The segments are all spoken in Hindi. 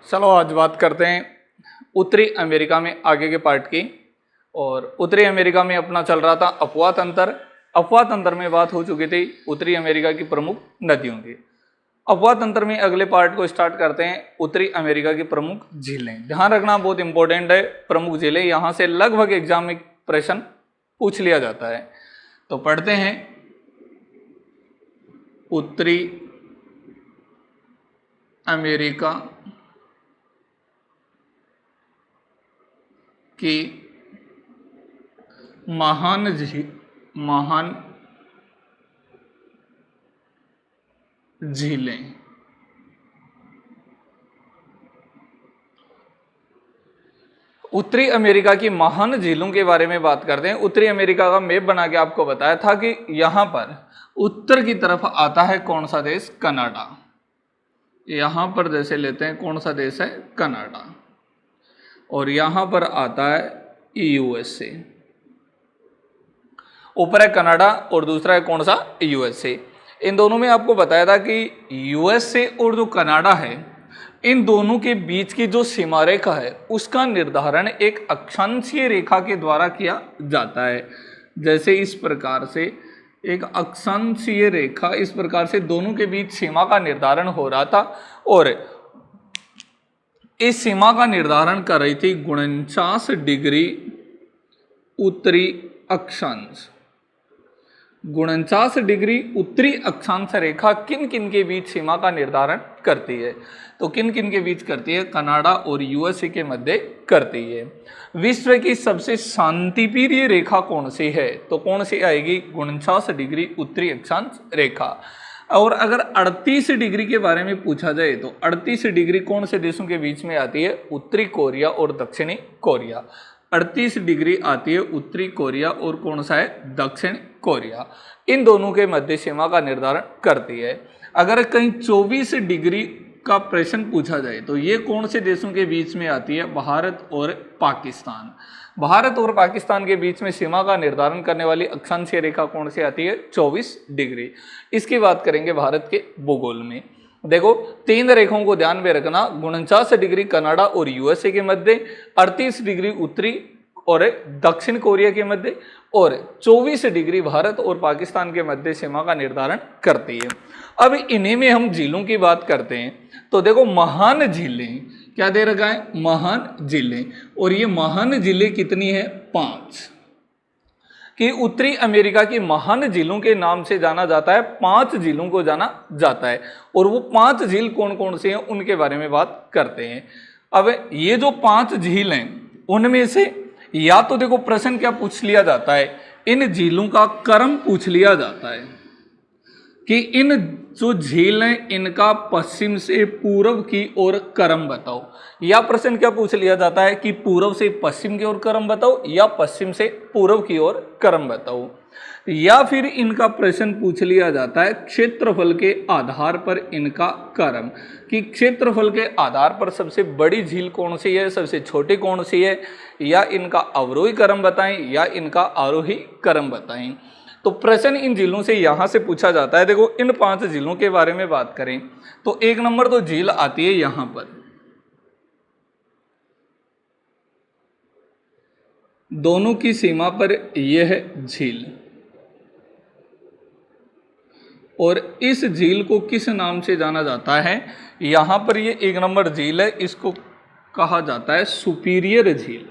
चलो आज बात करते हैं उत्तरी अमेरिका में आगे के पार्ट की। और उत्तरी अमेरिका में अपना चल रहा था अपवाह तंत्र। अपवाह तंत्र में बात हो चुकी थी उत्तरी अमेरिका की प्रमुख नदियों की। अपवाह तंत्र में अगले पार्ट को स्टार्ट करते हैं उत्तरी अमेरिका की प्रमुख झीलें। ध्यान रखना बहुत इंपॉर्टेंट है, प्रमुख झीलें यहाँ से लगभग एग्जाम में प्रश्न पूछ लिया जाता है। तो पढ़ते हैं उत्तरी अमेरिका की महान झीलें। उत्तरी अमेरिका की महान झीलों के बारे में बात करते हैं। उत्तरी अमेरिका का मैप बना के आपको बताया था कि यहां पर उत्तर की तरफ आता है कौन सा देश? कनाडा। यहां पर जैसे लेते हैं कौन सा देश है? कनाडा। और यहां पर आता है यूएसए। ऊपर है कनाडा और दूसरा है कौन सा? यूएसए। इन दोनों में आपको बताया था कि यूएसए और जो कनाडा है इन दोनों के बीच की जो सीमा रेखा है उसका निर्धारण एक अक्षांशीय रेखा के द्वारा किया जाता है। जैसे इस प्रकार से एक अक्षांशीय रेखा, इस प्रकार से दोनों के बीच सीमा का निर्धारण हो रहा था और इस सीमा का निर्धारण कर रही थी 49 डिग्री उत्तरी अक्षांश। 49 डिग्री उत्तरी अक्षांश रेखा किन किन के बीच सीमा का निर्धारण करती है? तो किन किन के बीच करती है? कनाडा और यूएसए के मध्य करती है। विश्व की सबसे शांतिप्रिय रेखा कौन सी है? तो कौन सी आएगी? 49 डिग्री उत्तरी अक्षांश रेखा। और अगर 38 डिग्री के बारे में पूछा जाए तो 38 डिग्री कौन से देशों के बीच में आती है? उत्तरी कोरिया और दक्षिणी कोरिया। 38 डिग्री आती है उत्तरी कोरिया और कौन सा है? दक्षिण कोरिया। इन दोनों के मध्य सीमा का निर्धारण करती है। अगर कहीं 24 डिग्री का प्रश्न पूछा जाए तो ये कौन से देशों के बीच में आती है? भारत और पाकिस्तान। भारत और पाकिस्तान के बीच में सीमा का निर्धारण करने वाली अक्षांशीय रेखा कौन सी आती है? 24 डिग्री। इसकी बात करेंगे भारत के भूगोल में। देखो, तीन रेखाओं को ध्यान में रखना। 49 डिग्री कनाडा और यूएसए के मध्य, 38 डिग्री उत्तरी और दक्षिण कोरिया के मध्य और 24 डिग्री भारत और पाकिस्तान के मध्य सीमा का निर्धारण करती है। अब इन्हीं में हम झीलों की बात करते हैं। तो देखो, महान झीलें क्या दे रखा है? महान झीलें। और ये महान झीलें कितनी है? 5। कि उत्तरी अमेरिका की महान झीलों के नाम से जाना जाता है। 5 झीलों को जाना जाता है। और वो 5 झील कौन कौन से हैं उनके बारे में बात करते हैं। अब ये जो 5 झील हैं उनमें से या तो देखो प्रश्न क्या पूछ लिया जाता है, इन झीलों का क्रम पूछ लिया जाता है कि इन जो झील हैं इनका पश्चिम से पूर्व की ओर क्रम बताओ। या प्रश्न क्या पूछ लिया जाता है कि पूर्व से पश्चिम की ओर क्रम बताओ या पश्चिम से पूर्व की ओर क्रम बताओ। या फिर इनका प्रश्न पूछ लिया जाता है क्षेत्रफल के आधार पर इनका क्रम, कि क्षेत्रफल के आधार पर सबसे बड़ी झील कौन सी है, सबसे छोटी कौन सी है, या इनका अवरोही क्रम बताएं या इनका आरोही क्रम बताएं। तो प्रश्न इन झीलों से यहां से पूछा जाता है। देखो, इन 5 झीलों के बारे में बात करें तो 1 नंबर तो झील आती है यहां पर, दोनों की सीमा पर यह है झील। और इस झील को किस नाम से जाना जाता है? यहां पर ये 1 नंबर झील है, इसको कहा जाता है सुपीरियर झील।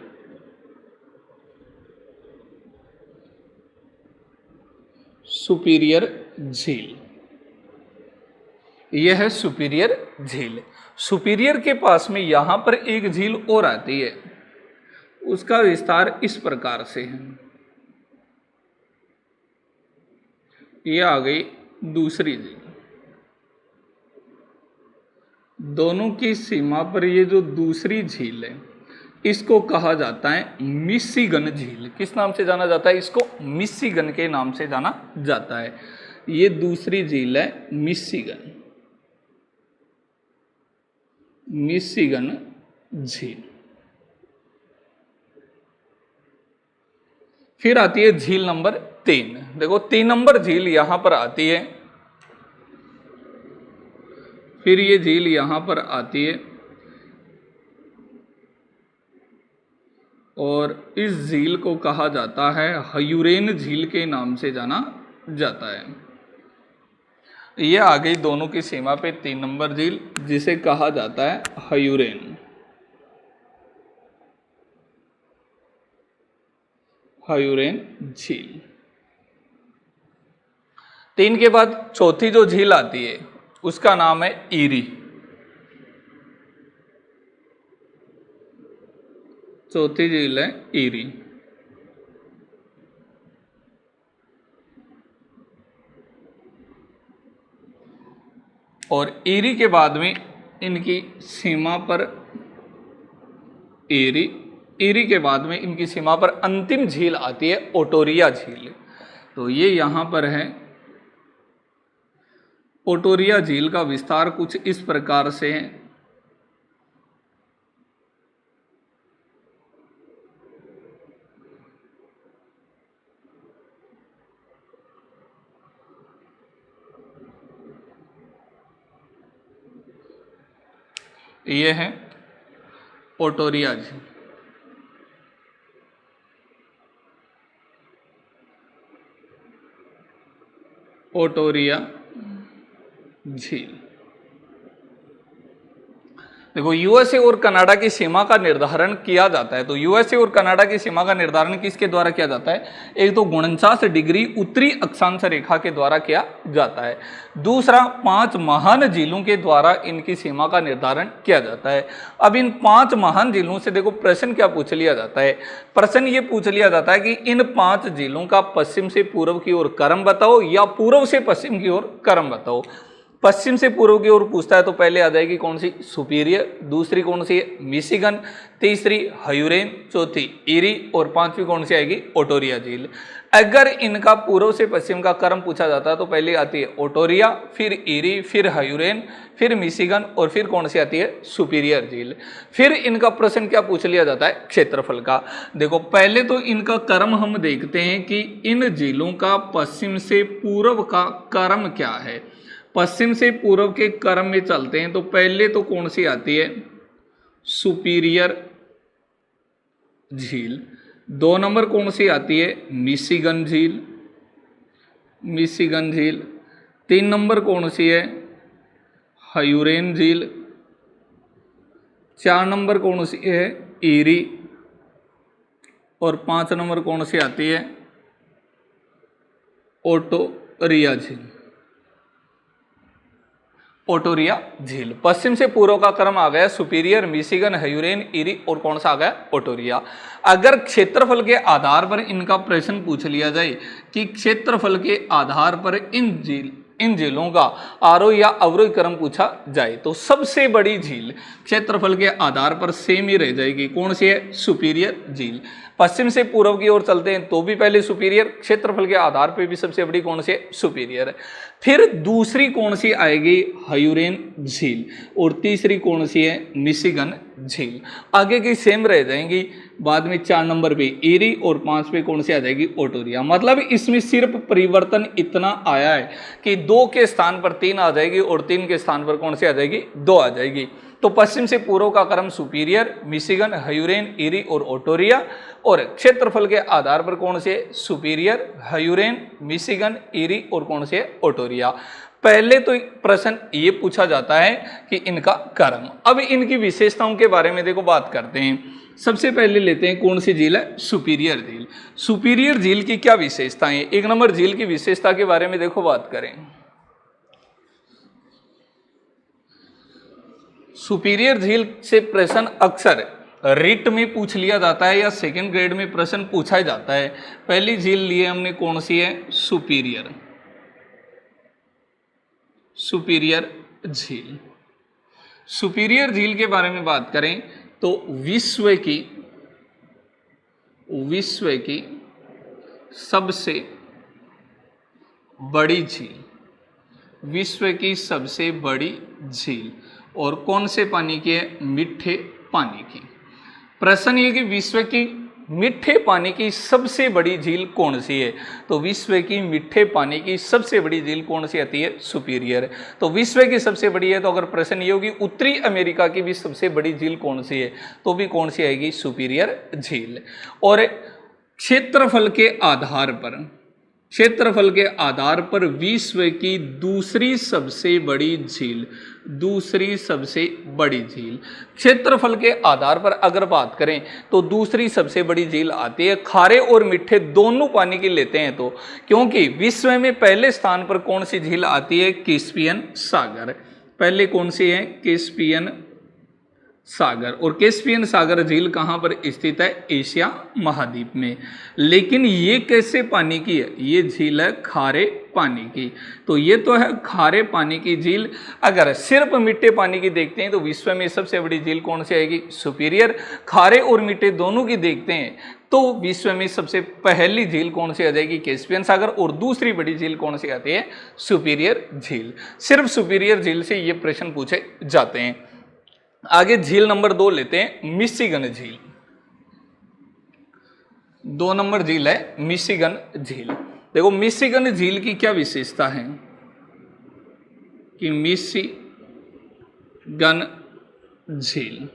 सुपीरियर झील, यह है सुपीरियर झील। सुपीरियर के पास में यहां पर एक झील और आती है, उसका विस्तार इस प्रकार से है। यह आ गई दूसरी झील। दोनों की सीमा पर ये जो दूसरी झील है इसको कहा जाता है मिशिगन झील। किस नाम से जाना जाता है? इसको मिशिगन के नाम से जाना जाता है। ये दूसरी झील है मिशिगन, मिशिगन झील। फिर आती है झील नंबर 3। देखो, 3 नंबर झील यहां पर आती है, फिर ये झील यहां पर आती है, और इस झील को कहा जाता है हयूरेन झील के नाम से जाना जाता है। ये आ गई दोनों की सीमा पे 3 नंबर झील, जिसे कहा जाता है हयूरेन, हयूरेन झील। 3 के बाद चौथी जो झील आती है उसका नाम है ईरी। चौथी झील है ईरी। और ईरी के बाद में इनकी सीमा पर ईरी के बाद में इनकी सीमा पर अंतिम झील आती है ओटोरिया झील। तो ये यहां पर है। ओटोरिया झील का विस्तार कुछ इस प्रकार से है। ये है ओटोरिया झील। ओटोरिया झील। देखो यूएसए और कनाडा की सीमा का निर्धारण किया जाता है। तो यूएसए और कनाडा की सीमा का निर्धारण किसके द्वारा किया जाता है? एक तो 49 डिग्री उत्तरी अक्षांश रेखा के द्वारा किया जाता है। दूसरा 5 महान झीलों के द्वारा इनकी सीमा का निर्धारण किया जाता है। अब इन 5 महान झीलों से देखो प्रश्न क्या पूछ लिया जाता है? प्रश्न ये पूछ लिया जाता है कि इन 5 झीलों का पश्चिम से पूर्व की ओर क्रम बताओ या पूर्व से पश्चिम की ओर क्रम बताओ। पश्चिम से पूर्व की ओर पूछता है तो पहले आ जाएगी कौन सी? सुपीरियर। दूसरी कौन सी है? मिशिगन। तीसरी हयूरेन। चौथी ईरी। और पांचवी कौन सी आएगी? ओटोरिया झील। अगर इनका पूर्व से पश्चिम का क्रम पूछा जाता है तो पहले आती है ओटोरिया, फिर ईरी, फिर हयूरेन, फिर मिशिगन और फिर कौन सी आती है? सुपीरियर झील। फिर इनका प्रश्न क्या पूछ लिया जाता है? क्षेत्रफल का। देखो पहले तो इनका क्रम हम देखते हैं कि इन झीलों का पश्चिम से पूर्व का क्रम क्या है। पश्चिम से पूर्व के क्रम में चलते हैं तो पहले तो कौन सी आती है? सुपीरियर झील। 2 नंबर कौन सी आती है? मिशिगन झील। मिशिगन झील। 3 नंबर कौन सी है? हयूरेन झील। 4 नंबर कौन सी है? ईरी। और 5 नंबर कौन सी आती है? ओटोरिया झील। ओटोरिया झील। पश्चिम से पूर्व का क्रम आ गया सुपीरियर, मिशिगन, हयूरेन, ईरी और कौन सा आ गया? ओटोरिया। अगर क्षेत्रफल के आधार पर इनका प्रश्न पूछ लिया जाए कि क्षेत्रफल के आधार पर इन झीलों का आरोह या अवरोही क्रम पूछा जाए तो सबसे बड़ी झील क्षेत्रफल के आधार पर सेम ही रह जाएगी। कौन सी है? सुपीरियर झील। पश्चिम से पूर्व की ओर चलते हैं तो भी पहले सुपीरियर, क्षेत्रफल के आधार पर भी सबसे बड़ी कौन सी है? सुपीरियर। फिर दूसरी कौन सी आएगी? हयूरेन झील। और तीसरी कौन सी है? मिशिगन झील। आगे की सेम रह जाएंगी। बाद में 4 नंबर पे ईरी और 5 पे कौन सी आ जाएगी? ओटोरिया। मतलब इसमें सिर्फ परिवर्तन इतना आया है कि 2 के स्थान पर 3 आ जाएगी और 3 के स्थान पर कौन सी आ जाएगी? 2 आ जाएगी। तो पश्चिम से पूर्व का क्रम सुपीरियर, मिशिगन, हयूरेन, ईरी और ओटोरिया। और क्षेत्रफल के आधार पर कौन से? सुपीरियर, हयूरेन, मिशिगन, ईरी और कौन से? ओटोरिया। पहले तो प्रश्न ये पूछा जाता है कि इनका क्रम। अब इनकी विशेषताओं के बारे में देखो बात करते हैं। सबसे पहले लेते हैं कौन सी झील है? सुपीरियर झील। सुपीरियर झील की क्या विशेषताएं? 1 नंबर झील की विशेषता के बारे में देखो बात करें। सुपीरियर झील से प्रश्न अक्सर रिट में पूछ लिया जाता है या सेकंड ग्रेड में प्रश्न पूछा जाता है। पहली झील लिए हमने कौन सी है? सुपीरियर। सुपीरियर झील। सुपीरियर झील के बारे में बात करें तो विश्व की सबसे बड़ी झील, विश्व की सबसे बड़ी झील। और कौन से पानी की है? मीठे पानी की। प्रश्न ये कि विश्व की मीठे पानी की सबसे बड़ी झील कौन सी है? तो विश्व की मीठे पानी की सबसे बड़ी झील कौन सी आती है? सुपीरियर। तो विश्व की सबसे बड़ी है, तो अगर प्रश्न ये होगी उत्तरी अमेरिका की भी सबसे बड़ी झील कौन सी है, तो भी कौन सी आएगी? सुपीरियर झील। और क्षेत्रफल के आधार पर विश्व की दूसरी सबसे बड़ी झील, क्षेत्रफल के आधार पर अगर बात करें तो दूसरी सबसे बड़ी झील आती है। खारे और मीठे दोनों पानी की लेते हैं तो, क्योंकि विश्व में पहले स्थान पर कौन सी झील आती है? कैस्पियन सागर। पहले कौन सी है? कैस्पियन सागर। और कैस्पियन सागर झील कहाँ पर स्थित है? एशिया महाद्वीप में। लेकिन ये कैसे पानी की है? ये झील है खारे पानी की। तो ये तो है खारे पानी की झील। अगर सिर्फ मीठे पानी की देखते हैं तो विश्व में सबसे बड़ी झील कौन सी आएगी? सुपीरियर। खारे और मीठे दोनों की देखते हैं तो विश्व में सबसे पहली झील कौन सी आ जाएगी? कैस्पियन सागर। और दूसरी बड़ी झील कौन सी आती है? सुपीरियर झील। सिर्फ सुपीरियर झील से ये प्रश्न पूछे जाते हैं। आगे झील नंबर 2 लेते हैं, मिशिगन झील। 2 नंबर झील है मिशिगन झील। देखो मिशिगन झील की क्या विशेषता है कि मिशिगन झील,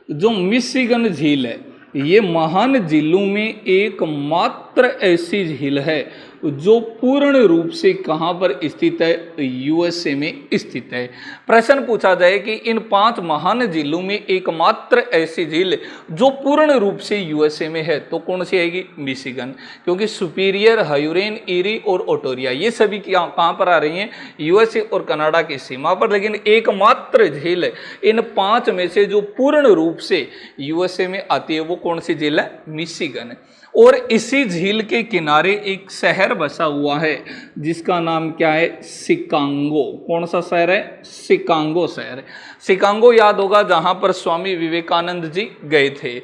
जो मिशिगन झील है ये महान झीलों में एकमात्र ऐसी झील है जो पूर्ण रूप से कहां पर स्थित है? यूएसए में स्थित है। प्रश्न पूछा जाए कि इन 5 महान झीलों में एकमात्र ऐसी झील जो पूर्ण रूप से यूएसए में है, तो कौन सी आएगी? मिशिगन। क्योंकि सुपीरियर, हयूरेन, ईरी और ओटोरिया ये सभी कहां पर आ रही हैं? यूएसए और कनाडा की सीमा पर। लेकिन एकमात्र झील इन 5 में से जो पूर्ण रूप से यूएसए में आती है वो कौन सी झील है? मिशिगन। और इसी झील के किनारे एक शहर बसा हुआ है जिसका नाम क्या है? शिकागो। कौन सा शहर है? शिकागो शहर। शिकागो याद होगा जहां पर स्वामी विवेकानंद जी गए थे।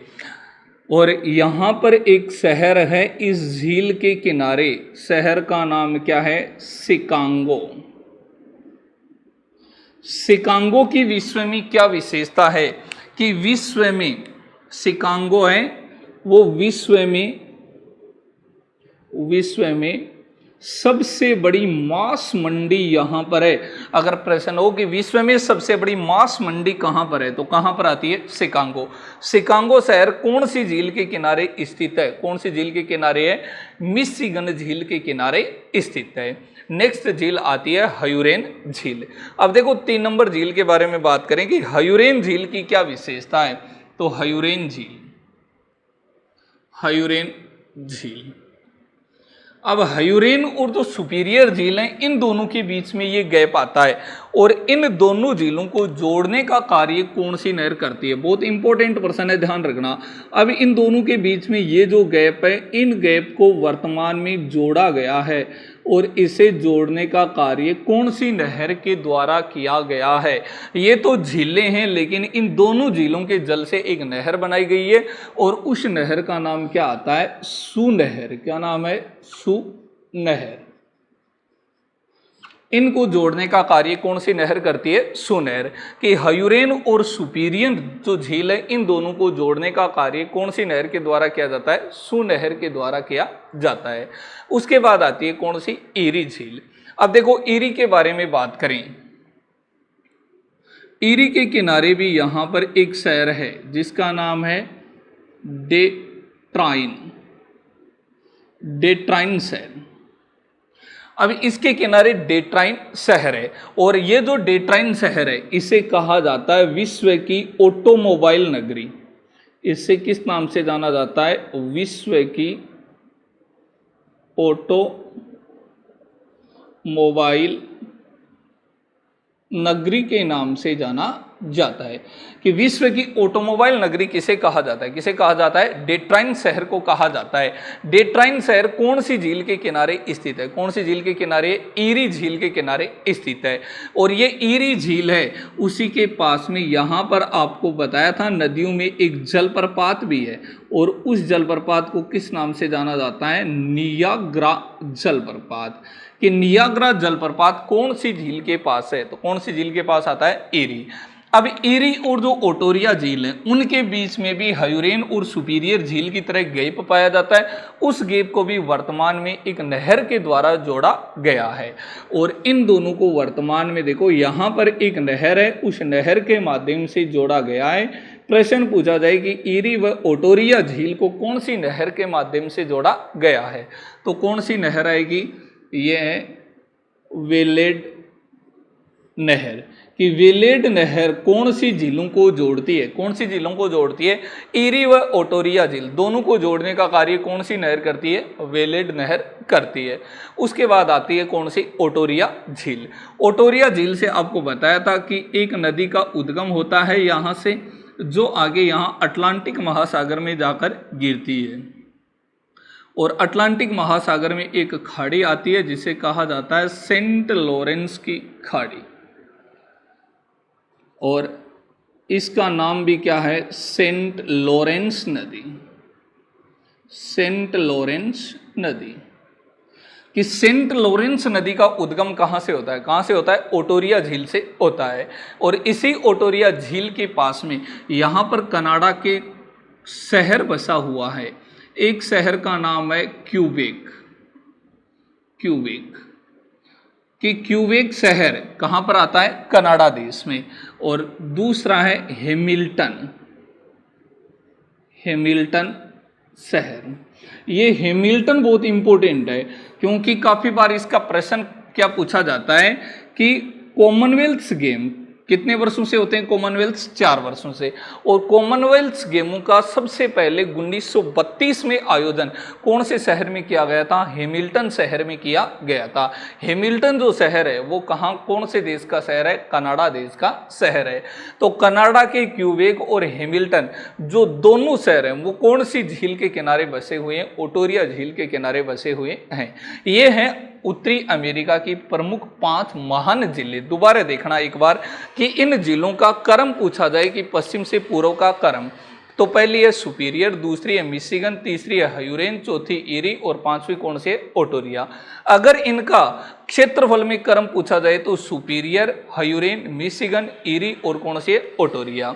और यहां पर एक शहर है इस झील के किनारे, शहर का नाम क्या है? शिकागो। शिकागो की विश्व में क्या विशेषता है कि विश्व में शिकागो है वो विश्व में सबसे बड़ी मांस मंडी यहां पर है। अगर प्रश्न हो कि विश्व में सबसे बड़ी मांस मंडी कहां पर है, तो कहां पर आती है? शिकागो। शिकागो शहर कौन सी झील के किनारे स्थित है? कौन सी झील के किनारे है? मिशिगन झील के किनारे स्थित है। नेक्स्ट झील आती है हयूरेन झील। अब देखो 3 नंबर झील के बारे में बात करें कि हयूरेन झील की क्या विशेषता है। तो हयूरेन झील, अब हयूरेन और जो सुपीरियर झील है इन दोनों के बीच में ये गैप आता है और इन दोनों झीलों को जोड़ने का कार्य कौन सी नहर करती है? बहुत इंपॉर्टेंट प्रश्न है, ध्यान रखना। अब इन दोनों के बीच में ये जो गैप है, इन गैप को वर्तमान में जोड़ा गया है और इसे जोड़ने का कार्य कौन सी नहर के द्वारा किया गया है? ये तो झीलें हैं, लेकिन इन दोनों झीलों के जल से एक नहर बनाई गई है और उस नहर का नाम क्या आता है? सू नहर। क्या नाम है? सू नहर। इनको जोड़ने का कार्य कौन सी नहर करती है? सू नहर। कि हयूरेन और सुपीरियर जो झील है इन दोनों को जोड़ने का कार्य कौन सी नहर के द्वारा किया जाता है? सू नहर के द्वारा किया जाता है। उसके बाद आती है कौन सी? ईरी झील। अब देखो ईरी के बारे में बात करें, ईरी के किनारे भी यहां पर एक शहर है जिसका नाम है डेट्राइन शहर। अब इसके किनारे डेट्राइन शहर है और ये जो डेट्राइन शहर है इसे कहा जाता है विश्व की ऑटोमोबाइल नगरी। इसे किस नाम से जाना जाता है? विश्व की ऑटोमोबाइल नगरी के नाम से जाना जाता है। कि विश्व की ऑटोमोबाइल नगरी किसे कहा जाता है? किसे कहा जाता है? डेट्राइन शहर को कहा जाता है। डेट्राइन शहर कौन सी झील के किनारे स्थित है? कौन सी झील के किनारे? ईरी झील के किनारे स्थित है। और ये ईरी झील है, उसी के पास में यहां पर आपको बताया था नदियों में एक जलप्रपात भी है और उस जलप्रपात को किस नाम से जाना जाता है? नियाग्रा जलप्रपात। कि नियाग्रा जलप्रपात कौन सी झील के पास है? तो कौन सी झील के पास आता है? ईरी। अब ईरी और जो ओटोरिया झील है उनके बीच में भी हायूरेन और सुपीरियर झील की तरह गैप पाया जाता है। उस गैप को भी वर्तमान में एक नहर के द्वारा जोड़ा गया है और इन दोनों को वर्तमान में देखो यहाँ पर एक नहर है, उस नहर के माध्यम से जोड़ा गया है। प्रश्न पूछा जाए कि ईरी व ओटोरिया झील को कौन सी नहर के माध्यम से जोड़ा गया है, तो कौन सी नहर आएगी, ये है वेलेड नहर। कि वेलेड नहर कौन सी झीलों को जोड़ती है, कौन सी झीलों को जोड़ती है, ईरी व ओटोरिया झील दोनों को जोड़ने का कार्य कौन सी नहर करती है, वेलेड नहर करती है। उसके बाद आती है कौन सी, ओटोरिया झील। ओटोरिया झील से आपको बताया था कि एक नदी का उद्गम होता है यहाँ से, जो आगे यहाँ अटलांटिक महासागर में जाकर गिरती है और अटलांटिक महासागर में एक खाड़ी आती है जिसे कहा जाता है सेंट लॉरेंस की खाड़ी, और इसका नाम भी क्या है, सेंट लॉरेंस नदी। सेंट लॉरेंस नदी। कि सेंट लॉरेंस नदी का उद्गम कहाँ से होता है, कहाँ से होता है, ओटोरिया झील से होता है। और इसी ओटोरिया झील के पास में यहाँ पर कनाडा के शहर बसा हुआ है। एक शहर का नाम है क्यूबेक। क्यूबेक कि क्यूबेक शहर कहाँ पर आता है, कनाडा देश में। और दूसरा है हैमिल्टन। हैमिल्टन शहर। ये हैमिल्टन बहुत इंपॉर्टेंट है क्योंकि काफी बार इसका प्रश्न क्या पूछा जाता है कि कॉमनवेल्थ गेम कितने वर्षों से होते हैं, कॉमनवेल्थ 4 वर्षों से। और कॉमनवेल्थ गेमों का सबसे पहले 1932 में आयोजन कौन से शहर में किया गया था, हैमिल्टन शहर में किया गया था। हैमिल्टन जो शहर है वो कहाँ, कौन से देश का शहर है, कनाडा देश का शहर है। तो कनाडा के क्यूबेक और हैमिल्टन जो दोनों शहर हैं वो कौन सी झील के किनारे बसे हुए हैं, ओटोरिया झील के किनारे बसे हुए हैं। ये हैं उत्तरी अमेरिका की प्रमुख 5 महान जिले। दोबारा देखना एक बार कि इन जिलों का क्रम पूछा जाए कि पश्चिम से पूर्व का क्रम, तो पहली है सुपीरियर, दूसरी है मिशिगन, तीसरी है हायूरेन, चौथी ईरी और 5वीं कौन सी है, ओटोरिया। अगर इनका क्षेत्रफल में क्रम पूछा जाए तो सुपीरियर, हायूरेन, मिशिगन, ईरी और कौन सी है, ओटोरिया।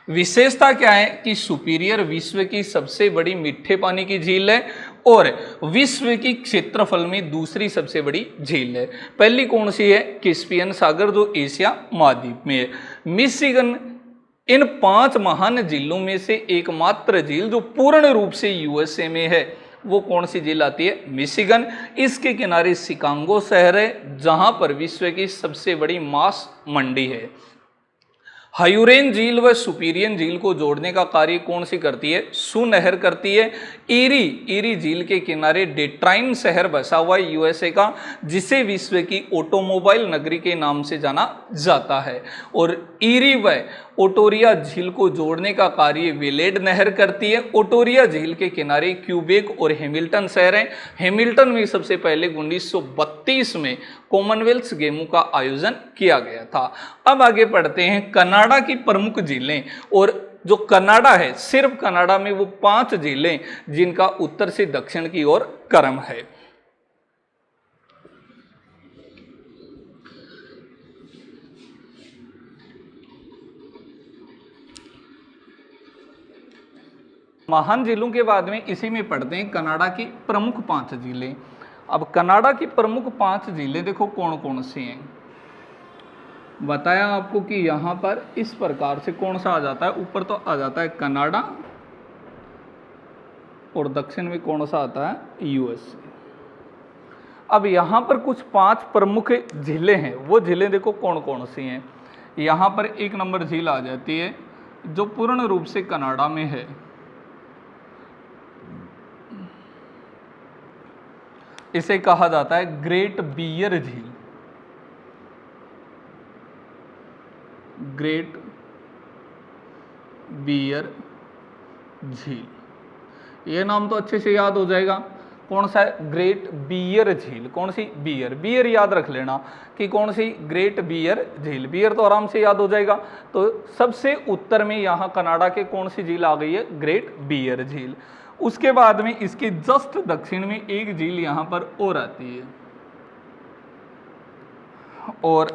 विशेषता क्या है कि सुपीरियर विश्व की सबसे बड़ी मीठे पानी की झील है और विश्व की क्षेत्रफल में दूसरी सबसे बड़ी झील है। पहली कौन सी है, कैस्पियन सागर जो एशिया महाद्वीप में है। मिशिगन इन 5 महान झीलों में से एकमात्र झील जो पूर्ण रूप से यूएसए में है, वो कौन सी झील आती है, मिशिगन। इसके किनारे शिकागो शहर है जहां पर विश्व की सबसे बड़ी मांस मंडी है। हायूरेन झील व सुपीरियन झील को जोड़ने का कार्य कौन सी करती है, सू नहर करती है। ईरी झील के किनारे डेट्राइन शहर बसा हुआ है यूएसए का, जिसे विश्व की ऑटोमोबाइल नगरी के नाम से जाना जाता है। और ईरी व ओटोरिया झील को जोड़ने का कार्य वेलेड नहर करती है। ओटोरिया झील के किनारे क्यूबेक और हैमिल्टन शहर हैं। हैमिल्टन में सबसे पहले 1932 में कॉमनवेल्थ गेमों का आयोजन किया गया था। अब आगे पढ़ते हैं कनाडा की प्रमुख झीलें। और जो कनाडा है, सिर्फ कनाडा में वो 5 झीलें जिनका उत्तर से दक्षिण की ओर क्रम है। महान झीलों के बाद में इसी में पढ़ते हैं कनाडा की प्रमुख 5 झीलें। अब कनाडा की प्रमुख 5 झीलें देखो कौन कौन सी हैं। बताया आपको कि यहाँ पर इस प्रकार से कौन सा आ जाता है, ऊपर तो आ जाता है कनाडा और दक्षिण में कौन सा आता है, यूएस। अब यहाँ पर कुछ 5 प्रमुख झीलें हैं, वो झीलें देखो कौन कौन सी हैं। यहाँ पर 1 नंबर झील आ जाती है जो पूर्ण रूप से कनाडा में है, इसे कहा जाता है ग्रेट बियर झील। ग्रेट बियर झील, ये नाम तो अच्छे से याद हो जाएगा। कौन सा है, ग्रेट बियर झील। कौन सी, बियर। बियर याद रख लेना कि कौन सी, ग्रेट बियर झील। बियर तो आराम से याद हो जाएगा। तो सबसे उत्तर में यहाँ कनाडा के कौन सी झील आ गई है, ग्रेट बियर झील। उसके बाद में इसके जस्ट दक्षिण में एक झील यहाँ पर और आती है, और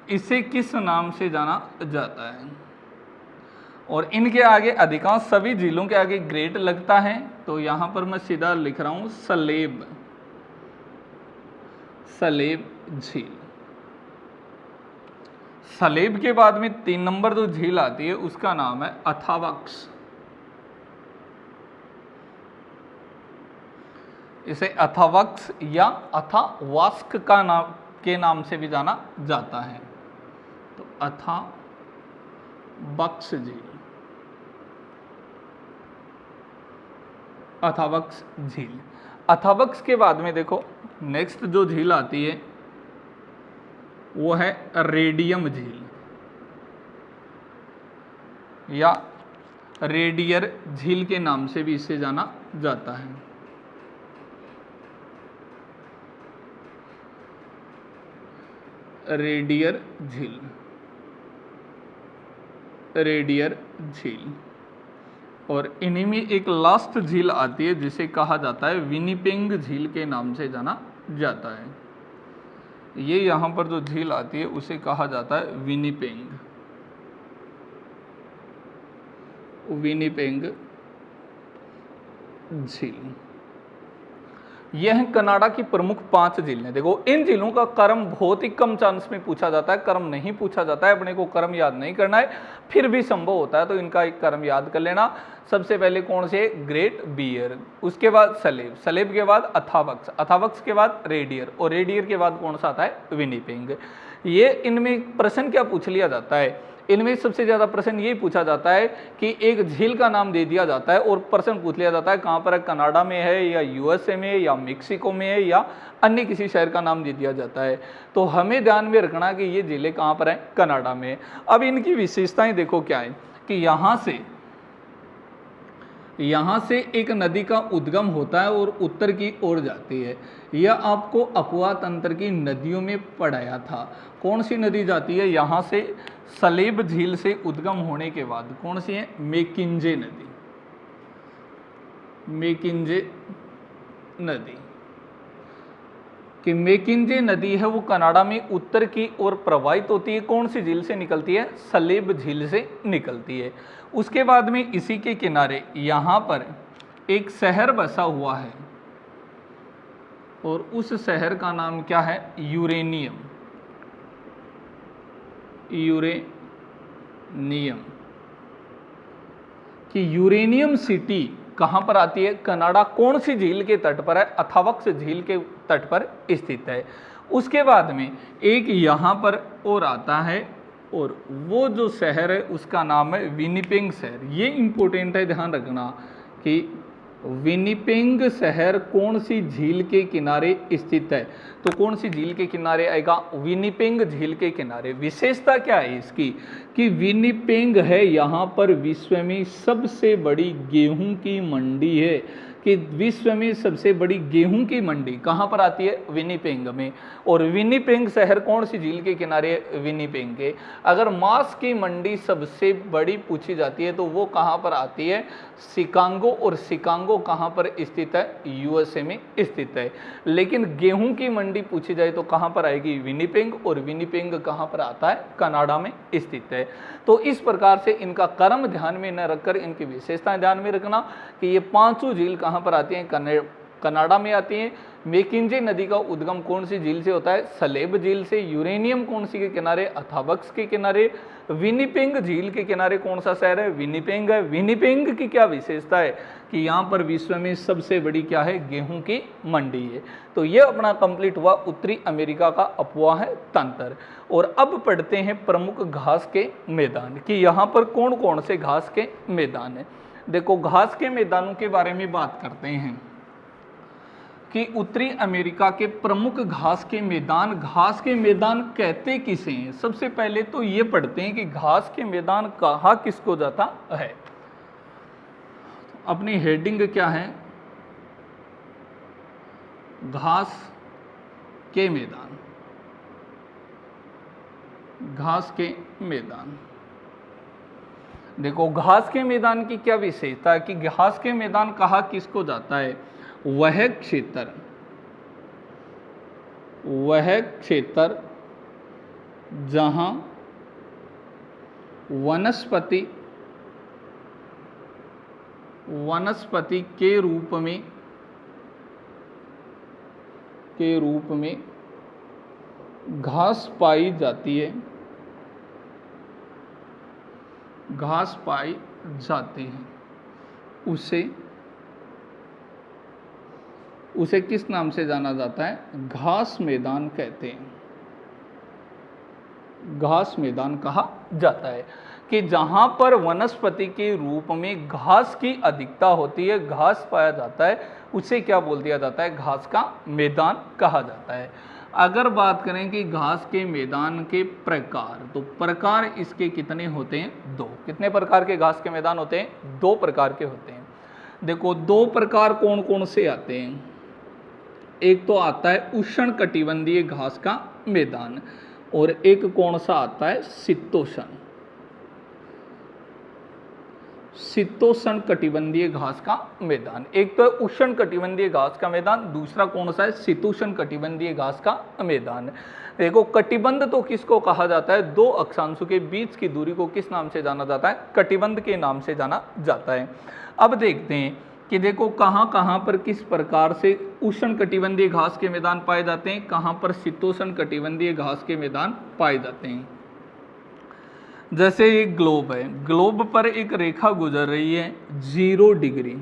इसे किस नाम से जाना जाता है? और इनके आगे अधिकांश सभी झीलों के आगे ग्रेट लगता है, तो यहां पर मैं सीधा लिख रहा हूं सलेब, सलेब झील। सलेब के बाद में 3 नंबर जो झील आती है उसका नाम है अथावक्स। इसे अथावक्स या अथावास्क के नाम से भी जाना जाता है। तो अथावक्स झील, अथावक्स झील। अथावक्स के बाद में देखो नेक्स्ट जो झील आती है वो है रेडियम झील या रेडियर झील के नाम से भी इसे जाना जाता है। रेडियर झील, रेडियर झील। और इन्हीं में एक लास्ट झील आती है जिसे कहा जाता है विनिपेग झील के नाम से जाना जाता है। ये यहाँ पर जो झील आती है उसे कहा जाता है विनिपेग, विनिपेग झील। यह है कनाडा की प्रमुख 5 झीलें। देखो इन झीलों का क्रम बहुत ही कम चांस में पूछा जाता है, क्रम नहीं पूछा जाता है, अपने को क्रम याद नहीं करना है, फिर भी संभव होता है तो इनका एक क्रम याद कर लेना। सबसे पहले कौन से? ग्रेट बियर, उसके बाद सलेब, सलेब के बाद अथावक्स, अथावक्स के बाद रेडियर, और रेडियर के बाद कौन सा आता है? विनिपेग। ये इनमें प्रश्न क्या पूछ लिया जाता है? इनमें सबसे ज़्यादा प्रश्न यही पूछा जाता है कि एक झील का नाम दे दिया जाता है और प्रश्न पूछ लिया जाता है कहाँ पर है, कनाडा में है या यूएसए में या मेक्सिको में है या अन्य किसी शहर का नाम दे दिया जाता है। तो हमें ध्यान में रखना कि ये झीलें कहाँ पर हैं? कनाडा में। अब इनकी विशेषताएं देखो क्या है कि यहाँ से एक नदी का उद्गम होता है और उत्तर की ओर जाती है। यह आपको अपवाह तंत्र की नदियों में पढ़ाया था। कौन सी नदी जाती है यहाँ से? सलेब झील से उद्गम होने के बाद कौन सी है? मैकिन्जे नदी, मैकिन्जे नदी। कि मैकिन्जे नदी है वो कनाडा में उत्तर की ओर प्रवाहित होती है। कौन सी झील से निकलती है? सलेब झील से निकलती है। उसके बाद में इसी के किनारे यहाँ पर एक शहर बसा हुआ है और उस शहर का नाम क्या है? Uranium, uranium. कि यूरेनियम सिटी कहाँ पर आती है? कनाडा। कौन सी झील के तट पर है? अथावक्स झील के तट पर स्थित है। उसके बाद में एक यहाँ पर और आता है और वो जो शहर है उसका नाम है विनिपेग शहर। ये इंपॉर्टेंट है, ध्यान रखना कि विनिपेग शहर कौन सी झील के किनारे स्थित है? तो कौन सी झील के किनारे आएगा? विनिपेग झील के किनारे। विशेषता क्या है इसकी कि विनिपेग है यहाँ पर विश्व में सबसे बड़ी गेहूं की मंडी है। कि विश्व में सबसे बड़ी गेहूं की मंडी कहाँ पर आती है? विनिपेग में। और विनिपेग शहर कौन सी झील के किनारे? विनिपेग के। अगर मांस की मंडी सबसे बड़ी पूछी जाती है तो वो कहाँ पर आती है? शिकागो। और शिकागो कहाँ पर स्थित है? यूएसए में स्थित है। लेकिन गेहूं की मंडी पूछी जाए तो कहाँ पर आएगी? विनिपेग। और विनिपेग कहाँ पर आता है? कनाडा में स्थित है। तो इस प्रकार से इनका क्रम ध्यान में न रखकर इनकी विशेषताएं ध्यान में रखना कि ये 5 झील कहाँ पर आती हैं? कनाडा में आती हैं। मैकिन्जे नदी का उद्गम कौन सी झील से होता है? सलेब झील से। यूरेनियम कौन सी के किनारे? अथावक्स के किनारे। विनिपेग झील के किनारे कौन सा शहर है? विनिपेग है। विनिपेग की क्या विशेषता है कि यहाँ पर विश्व में सबसे बड़ी क्या है? गेहूं की मंडी है। तो ये अपना कंप्लीट हुआ उत्तरी अमेरिका का अपवाह तंत्र। और अब पढ़ते हैं प्रमुख घास के मैदान कि यहाँ पर कौन कौन से घास के मैदान है। देखो घास के मैदानों के बारे में बात करते हैं कि उत्तरी अमेरिका के प्रमुख घास के मैदान कहते किसे हैं? सबसे पहले तो ये पढ़ते हैं कि घास के मैदान कहा किसको जाता है। अपनी हेडिंग क्या है? घास के मैदान, घास के मैदान। देखो घास के मैदान की क्या विशेषता है कि घास के मैदान कहा किसको जाता है? वह क्षेत्र जहाँ वनस्पति के रूप में घास पाई जाती है, उसे किस नाम से जाना जाता है? घास मैदान कहते हैं, घास मैदान कहा जाता है। कि जहाँ पर वनस्पति के रूप में घास की अधिकता होती है, घास पाया जाता है, उसे क्या बोल दिया जाता है? घास का मैदान कहा जाता है। अगर बात करें कि घास के मैदान के प्रकार, तो प्रकार इसके कितने होते हैं? 2। कितने प्रकार के घास के मैदान होते हैं? 2 प्रकार के होते हैं। देखो 2 प्रकार कौन कौन से आते हैं? एक तो आता है उष्णकटिबंधीय घास का मैदान, और एक कौन सा आता है? शीतोष्ण कटिबंधीय घास का मैदान। एक तो उष्ण कटिबंधीय घास का मैदान, दूसरा कौन सा है? शीतोष्ण कटिबंधीय घास का मैदान। देखो कटिबंध तो किसको कहा जाता है? 2 अक्षांशों के बीच की दूरी को किस नाम से जाना जाता है? कटिबंध के नाम से जाना जाता है। अब देखते हैं कि देखो कहाँ कहाँ पर किस प्रकार से उष्ण कटिबंधीय घास के मैदान पाए जाते हैं, कहाँ पर शीतोष्ण कटिबंधीय घास के मैदान पाए जाते हैं। जैसे ये ग्लोब है, ग्लोब पर एक रेखा गुजर रही है 0 डिग्री,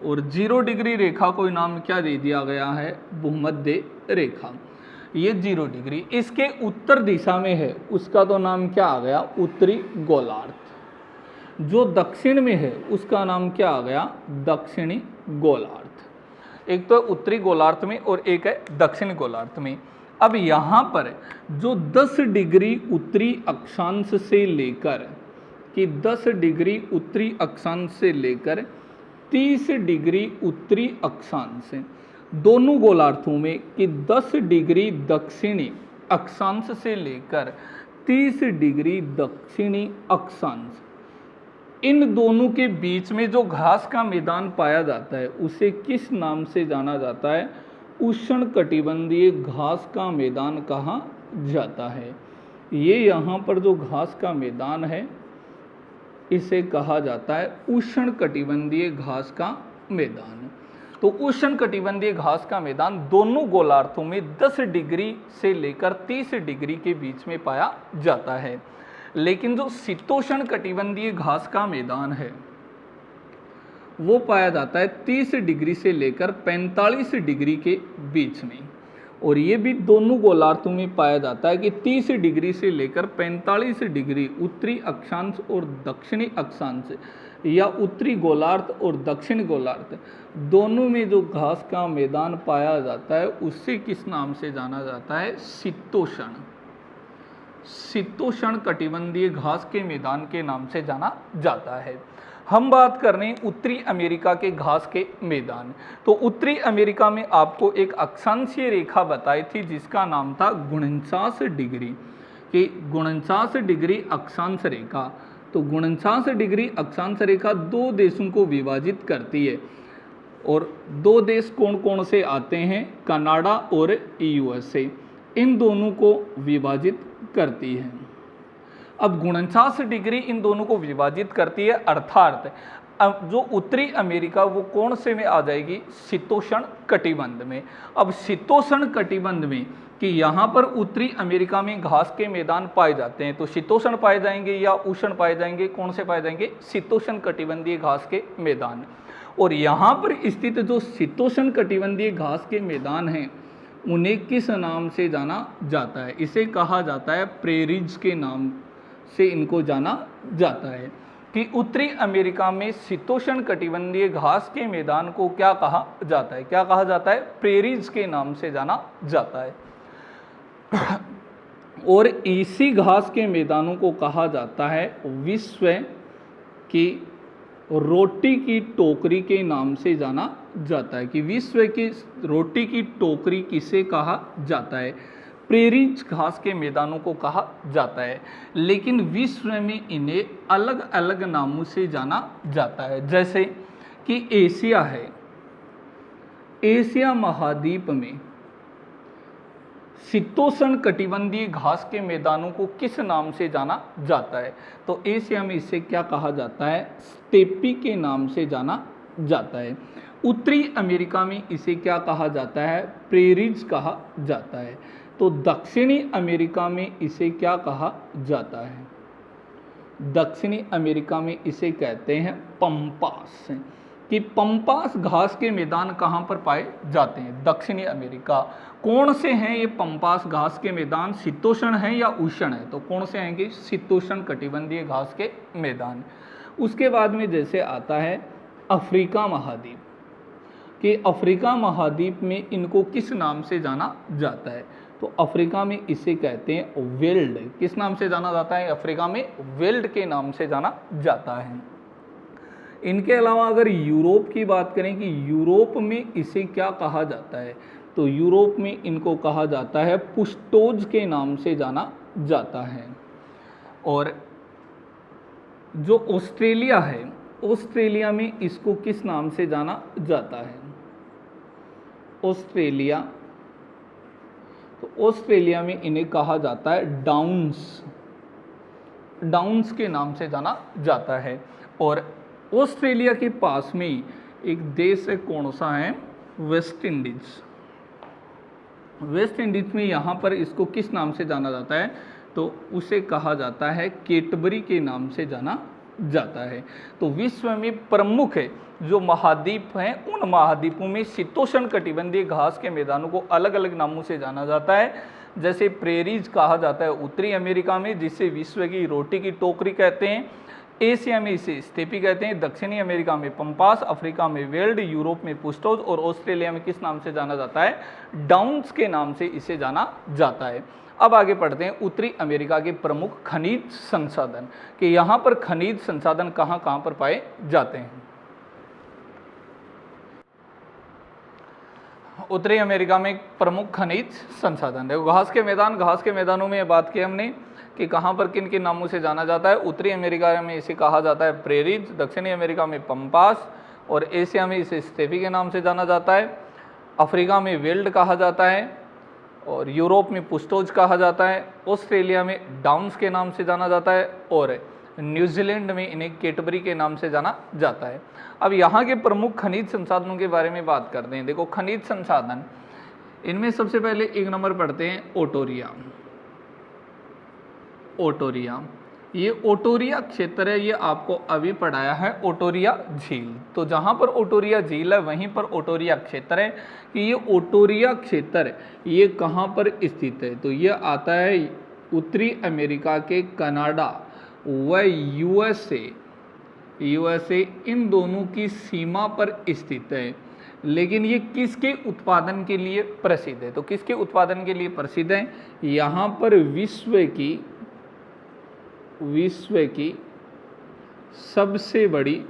और 0 डिग्री रेखा को नाम क्या दे दिया गया है? भूमध्य रेखा। ये 0 डिग्री इसके उत्तर दिशा में है, उसका तो नाम क्या आ गया? उत्तरी गोलार्ध। जो दक्षिण में है उसका नाम क्या आ गया? दक्षिणी गोलार्ध। एक तो उत्तरी गोलार्ध में और एक है दक्षिणी गोलार्ध में। अब यहाँ पर जो 10 डिग्री उत्तरी अक्षांश से लेकर 30 डिग्री उत्तरी अक्षांश, दोनों गोलार्धों में कि 10 डिग्री दक्षिणी अक्षांश से लेकर 30 डिग्री दक्षिणी अक्षांश, इन दोनों के बीच में जो घास का मैदान पाया जाता है उसे किस नाम से जाना जाता है? उष्ण कटिबंधीय घास का मैदान कहा जाता है। ये यहाँ पर जो घास का मैदान है इसे कहा जाता है उष्ण कटिबंधीय घास का मैदान। तो उष्ण कटिबंधीय घास का मैदान दोनों गोलार्धों में 10 डिग्री से लेकर 30 डिग्री के बीच में पाया जाता है। लेकिन जो शीतोष्ण कटिबंधीय घास का मैदान है वो पाया जाता है 30 डिग्री से लेकर 45 डिग्री के बीच में, और ये भी दोनों गोलार्धों में पाया जाता है कि 30 डिग्री से लेकर 45 डिग्री उत्तरी अक्षांश और दक्षिणी अक्षांश, या उत्तरी गोलार्ध और दक्षिणी गोलार्ध दोनों में जो घास का मैदान पाया जाता है उसे किस नाम से जाना जाता है? शीतोष्ण कटिबंधीय घास के मैदान के नाम से जाना जाता है। हम बात कर रहे हैं उत्तरी अमेरिका के घास के मैदान। तो उत्तरी अमेरिका में आपको एक अक्षांशीय रेखा बताई थी जिसका नाम था 49 डिग्री, कि 49 डिग्री अक्षांश रेखा। तो 49 डिग्री अक्षांश रेखा 2 देशों को विभाजित करती है, और 2 देश कौन कौन से आते हैं? कनाडा और यूएसए, इन दोनों को विभाजित करती है। अब 49 डिग्री इन दोनों को विभाजित करती है, अर्थात अब जो उत्तरी अमेरिका वो कौन से में आ जाएगी? शीतोष्ण कटिबंध में। अब शीतोष्ण कटिबंध में कि यहाँ पर उत्तरी अमेरिका में घास के मैदान पाए जाते हैं, तो शीतोष्ण पाए जाएंगे या उष्ण पाए जाएंगे? कौन से पाए जाएंगे? शीतोष्ण कटिबंधीय घास के मैदान। और यहाँ पर स्थित जो शीतोष्ण कटिबंधीय घास के मैदान हैं उन्हें किस नाम से जाना जाता है? इसे कहा जाता है प्रेरीज के नाम से इनको जाना जाता है। कि उत्तरी अमेरिका में शीतोष्ण कटिबंधीय घास के मैदान को क्या कहा जाता है? क्या कहा जाता है? प्रेरीज के नाम से जाना जाता है। और इसी घास के मैदानों को कहा जाता है विश्व की रोटी की टोकरी के नाम से जाना जाता है। कि विश्व की रोटी की टोकरी किसे कहा जाता है? प्रेरीज घास के मैदानों को कहा जाता है। लेकिन विश्व में इन्हें अलग अलग नामों से जाना जाता है। जैसे कि एशिया है, एशिया महाद्वीप में शीतोष्ण कटिबंधीय घास के मैदानों को किस नाम से जाना जाता है? तो एशिया में इसे क्या कहा जाता है? स्टेपी के नाम से जाना जाता है। उत्तरी अमेरिका में इसे क्या कहा जाता है? प्रेरीज कहा जाता है। तो दक्षिणी अमेरिका में इसे क्या कहा जाता है? दक्षिणी अमेरिका में इसे कहते हैं पंपास। कि पंपास घास के मैदान कहाँ पर पाए जाते हैं? दक्षिणी अमेरिका। कौन से हैं ये पंपास घास के मैदान? शीतोष्ण हैं या उष्ण है? तो कौन से हैं कि शीतोष्ण कटिबंधीय घास के मैदान। उसके बाद में जैसे आता है अफ्रीका महाद्वीप, कि अफ्रीका महाद्वीप में इनको किस नाम से जाना जाता है? तो अफ्रीका में इसे कहते हैं वेल्ड। किस नाम से जाना जाता है? अफ्रीका में वेल्ड के नाम से जाना जाता है। इनके अलावा अगर यूरोप की बात करें कि यूरोप में इसे क्या कहा जाता है, तो यूरोप में इनको कहा जाता है पुस्टोज के नाम से जाना जाता है। और जो ऑस्ट्रेलिया है, ऑस्ट्रेलिया में इसको किस नाम से जाना जाता है? ऑस्ट्रेलिया, तो ऑस्ट्रेलिया में इन्हें कहा जाता है डाउन्स, डाउन्स के नाम से जाना जाता है। और ऑस्ट्रेलिया के पास में एक देश है, कौन सा है? West Indies. वेस्ट इंडीज में यहाँ पर इसको किस नाम से जाना जाता है? तो उसे कहा जाता है कैडबरी के नाम से जाना जाता है। तो विश्व में प्रमुख है जो महाद्वीप हैं, उन महाद्वीपों में शीतोष्ण कटिबंधीय घास के मैदानों को अलग अलग नामों से जाना जाता है। जैसे प्रेरीज कहा जाता है उत्तरी अमेरिका में, जिसे विश्व की रोटी की टोकरी कहते हैं। एशिया में इसे स्टेपी कहते हैं। दक्षिणी अमेरिका में पंपास, अफ्रीका में वेल्ड, यूरोप में पुस्टोज और ऑस्ट्रेलिया में किस नाम से जाना जाता है? डाउन्स के नाम से इसे जाना जाता है। अब आगे पढ़ते हैं उत्तरी अमेरिका के प्रमुख खनिज संसाधन, कि यहाँ पर खनिज संसाधन कहाँ कहाँ पर पाए जाते हैं। उत्तरी अमेरिका में प्रमुख खनिज संसाधन। देखो घास के मैदान, घास के मैदानों में बात की हमने कि कहाँ पर किन किन नामों से जाना जाता है। उत्तरी अमेरिका में इसे कहा जाता है प्रेरीज, दक्षिणी अमेरिका में पंपास और एशिया में इसे स्टेपी के नाम से जाना जाता है। अफ्रीका में वेल्ड कहा जाता है और यूरोप में पुस्टोज कहा जाता है। ऑस्ट्रेलिया में डाउन्स के नाम से जाना जाता है और न्यूजीलैंड में इन्हें कैडबरी के नाम से जाना जाता है। अब यहाँ के प्रमुख खनिज संसाधनों के बारे में बात करते हैं। देखो खनिज संसाधन, इनमें सबसे पहले एक नंबर पढ़ते हैं ओटोरिया। ओटोरिया, ये ओटोरिया क्षेत्र है, ये आपको अभी पढ़ाया है ओटोरिया झील। तो जहाँ पर ओटोरिया झील है वहीं पर ओटोरिया क्षेत्र है। कि ये ओटोरिया क्षेत्र ये कहाँ पर स्थित है? तो ये आता है उत्तरी अमेरिका के कनाडा व यूएसए इन दोनों की सीमा पर स्थित है। लेकिन ये किसके उत्पादन के लिए प्रसिद्ध है? तो किसके उत्पादन के लिए प्रसिद्ध है? यहाँ पर विश्व की सबसे बड़ी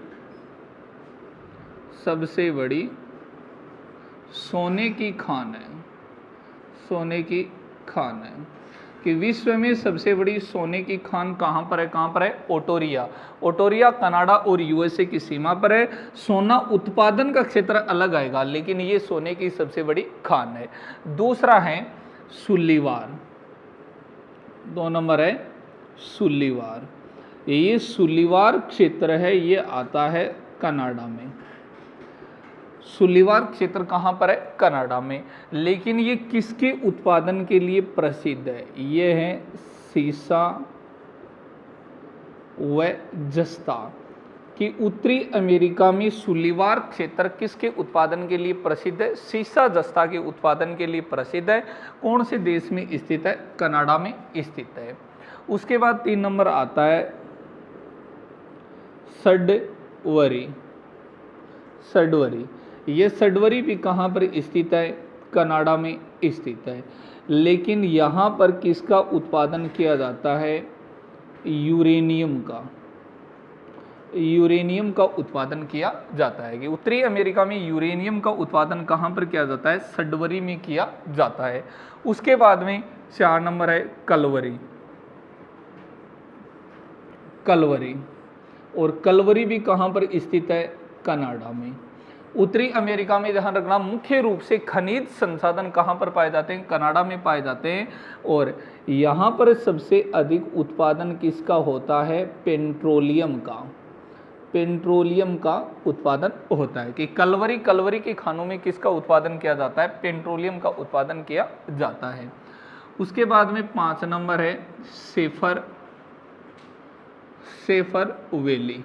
सोने की खान है। सोने की खान है कि विश्व में सबसे बड़ी सोने की खान कहाँ पर है? कहाँ पर है? ओटोरिया। ओटोरिया कनाडा और यूएसए की सीमा पर है। सोना उत्पादन का क्षेत्र अलग आएगा, लेकिन ये सोने की सबसे बड़ी खान है। दूसरा है सुल्लीवार, 2 नंबर है सुल्लीवार। ये सुल्लीवार क्षेत्र है, ये आता है कनाडा में। सुल्लीवार क्षेत्र कहाँ पर है? कनाडा में। लेकिन ये किसके उत्पादन के लिए प्रसिद्ध है? ये है सीसा व जस्ता। कि उत्तरी अमेरिका में सुल्लीवार क्षेत्र किसके उत्पादन के लिए प्रसिद्ध है? सीसा जस्ता के उत्पादन के लिए प्रसिद्ध है। कौन से देश में स्थित है? कनाडा में स्थित है। उसके बाद 3 नंबर आता है सडवरी। ये सडवरी भी कहाँ पर स्थित है? कनाडा में स्थित है। लेकिन यहाँ पर किसका उत्पादन किया जाता है? यूरेनियम का उत्पादन किया जाता है। कि उत्तरी अमेरिका में यूरेनियम का उत्पादन कहाँ पर किया जाता है? सडवरी में किया जाता है। उसके बाद में 4 नंबर है कलवरी। और कलवरी भी कहाँ पर स्थित है? कनाडा में। उत्तरी अमेरिका में ध्यान रखना मुख्य रूप से खनिज संसाधन कहाँ पर पाए जाते हैं, कनाडा में पाए जाते हैं। और यहाँ पर सबसे अधिक उत्पादन किसका होता है, पेट्रोलियम का, पेट्रोलियम का उत्पादन होता है। कि कलवरी के खानों में किसका उत्पादन किया जाता है, पेट्रोलियम का उत्पादन किया जाता है। उसके बाद में 5 नंबर है सेफर वैली।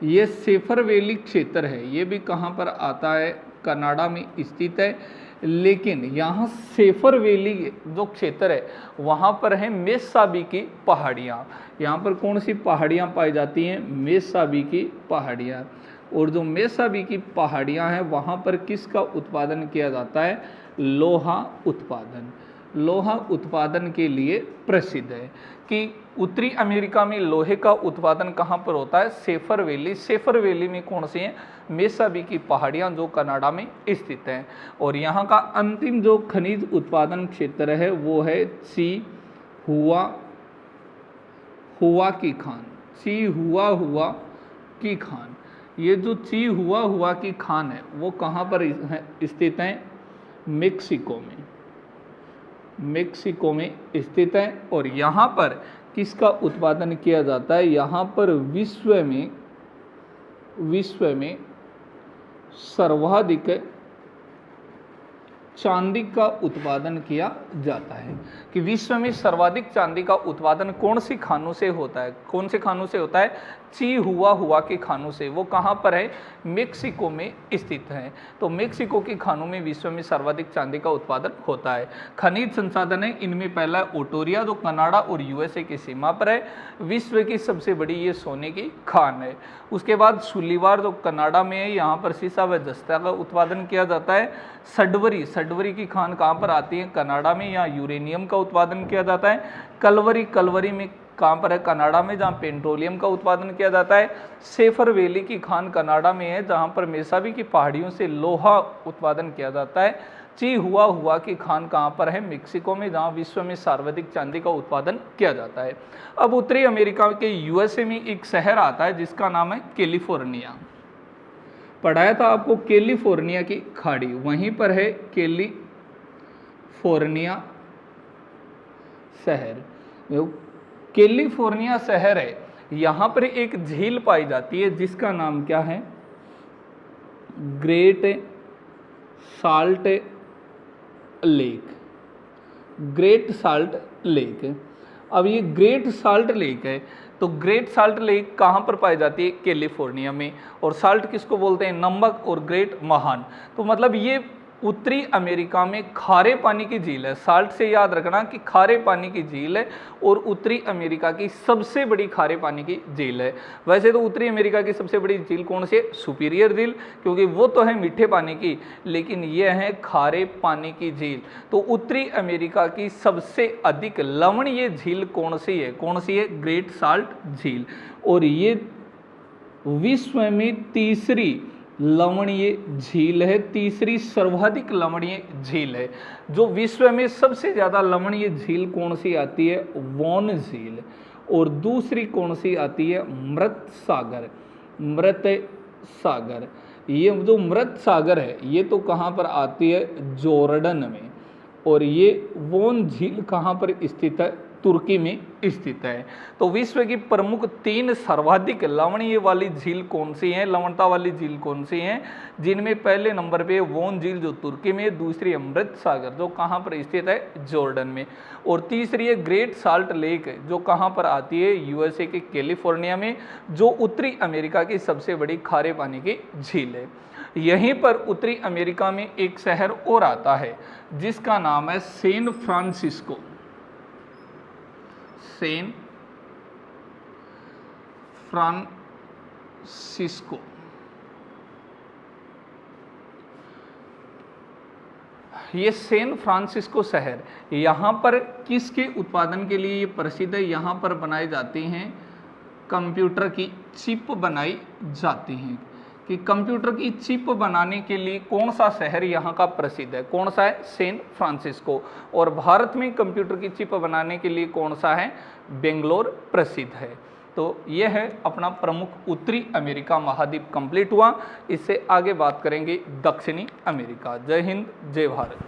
ये सेफर वैली क्षेत्र है, ये भी कहाँ पर आता है, कनाडा में स्थित है। लेकिन यहाँ सेफर वैली जो क्षेत्र है वहाँ पर है मेसाबी की पहाड़ियाँ। यहाँ पर कौन सी पहाड़ियाँ पाई जाती हैं, मेसाबी की पहाड़ियाँ। और जो मेसाबी की पहाड़ियाँ हैं वहाँ पर किसका उत्पादन किया जाता है, लोहा उत्पादन, लोहा उत्पादन के लिए प्रसिद्ध है। कि उत्तरी अमेरिका में लोहे का उत्पादन कहाँ पर होता है, सेफर वैली। सेफर वैली में कौन सी हैं, मेसाबी की पहाड़ियाँ जो कनाडा में स्थित हैं। और यहाँ का अंतिम जो खनिज उत्पादन क्षेत्र है वो है हुआ की खान, हुआ की खान। ये जो हुआ की खान है वो कहाँ पर स्थित है, मेक्सिको में स्थित है। और यहाँ पर किसका उत्पादन किया जाता है, यहाँ पर विश्व में सर्वाधिक चांदी का उत्पादन किया जाता है। कि विश्व में सर्वाधिक चांदी का उत्पादन कौन सी खानों से होता है, कौन से खानों से होता है, हुआ के खानों से। वो कहाँ पर है, मेक्सिको में स्थित है। तो मेक्सिको की खानों में विश्व में सर्वाधिक चांदी का उत्पादन होता है। खनिज संसाधन है, इनमें पहला है ओटोरिया जो कनाडा और यूएसए की सीमा पर है, विश्व की सबसे बड़ी ये सोने की खान है। उसके बाद सुलीवार जो कनाडा में है, यहाँ पर सीसा व जस्ता का उत्पादन किया जाता है। सडवरी की खान कहाँ पर आती है, कनाडा में, यहाँ यूरेनियम का उत्पादन किया जाता है। कलवरी में कहाँ पर है, कनाडा में, जहाँ पेट्रोलियम का उत्पादन किया जाता है। सेफर वैली की खान कनाडा में है, जहाँ पर मेसाबी की पहाड़ियों से लोहा उत्पादन किया जाता है। हुआ की खान कहाँ पर है, मेक्सिको में, जहाँ विश्व में सर्वाधिक चांदी का उत्पादन किया जाता है। अब उत्तरी अमेरिका के यूएसए में एक शहर आता है जिसका नाम है कैलिफोर्निया। पढ़ाया था आपको कैलिफोर्निया की खाड़ी, वहीं पर है कैलिफोर्निया शहर। कैलिफोर्निया शहर है, यहाँ पर एक झील पाई जाती है जिसका नाम क्या है, ग्रेट साल्ट लेक। अब ये ग्रेट साल्ट लेक है, तो ग्रेट साल्ट लेक कहाँ पर पाई जाती है, कैलिफोर्निया में। और साल्ट किसको बोलते हैं, नमक, और ग्रेट महान। तो मतलब ये उत्तरी अमेरिका में खारे पानी की झील है। साल्ट से याद रखना कि खारे पानी की झील है और उत्तरी अमेरिका की सबसे बड़ी खारे पानी की झील है। वैसे तो उत्तरी अमेरिका की सबसे बड़ी झील कौन सी है, सुपीरियर झील, क्योंकि वो तो है मीठे पानी की, लेकिन ये है खारे पानी की झील। तो उत्तरी अमेरिका की सबसे अधिक लवणीय झील कौन सी है, ग्रेट साल्ट झील। और ये विश्व में तीसरी लवणीय झील है, तीसरी सर्वाधिक लवणीय झील है। जो विश्व में सबसे ज़्यादा लवणीय झील कौन सी आती है, वॉन झील। और दूसरी कौन सी आती है, मृत सागर। ये जो मृत सागर है ये तो कहाँ पर आती है, जॉर्डन में। और ये वॉन झील कहाँ पर स्थित है, तुर्की में स्थित है। तो विश्व की प्रमुख 3 सर्वाधिक लवणीय वाली झील कौन सी हैं, लवणता वाली झील कौन सी हैं, जिनमें पहले नंबर पे वोन झील जो तुर्की में, दूसरी अमृत सागर जो कहाँ पर स्थित है, जॉर्डन में, और तीसरी है ग्रेट साल्ट लेक जो कहाँ पर आती है, यूएसए के कैलिफोर्निया में, जो उत्तरी अमेरिका की सबसे बड़ी खारे पानी की झील है। यहीं पर उत्तरी अमेरिका में एक शहर और आता है जिसका नाम है सैन फ्रांसिस्को। ये सैन फ्रांसिस्को शहर, यहाँ पर किसके उत्पादन के लिए ये प्रसिद्ध है, यहाँ पर बनाई जाती हैं कंप्यूटर की चिप बनाई जाती हैं। कि कंप्यूटर की चिप बनाने के लिए कौन सा शहर यहाँ का प्रसिद्ध है, कौन सा है, सैन फ्रांसिस्को। और भारत में कंप्यूटर की चिप बनाने के लिए कौन सा है, बेंगलोर प्रसिद्ध है। तो ये है अपना प्रमुख उत्तरी अमेरिका महाद्वीप कंप्लीट हुआ। इससे आगे बात करेंगे दक्षिणी अमेरिका। जय हिंद, जय भारत।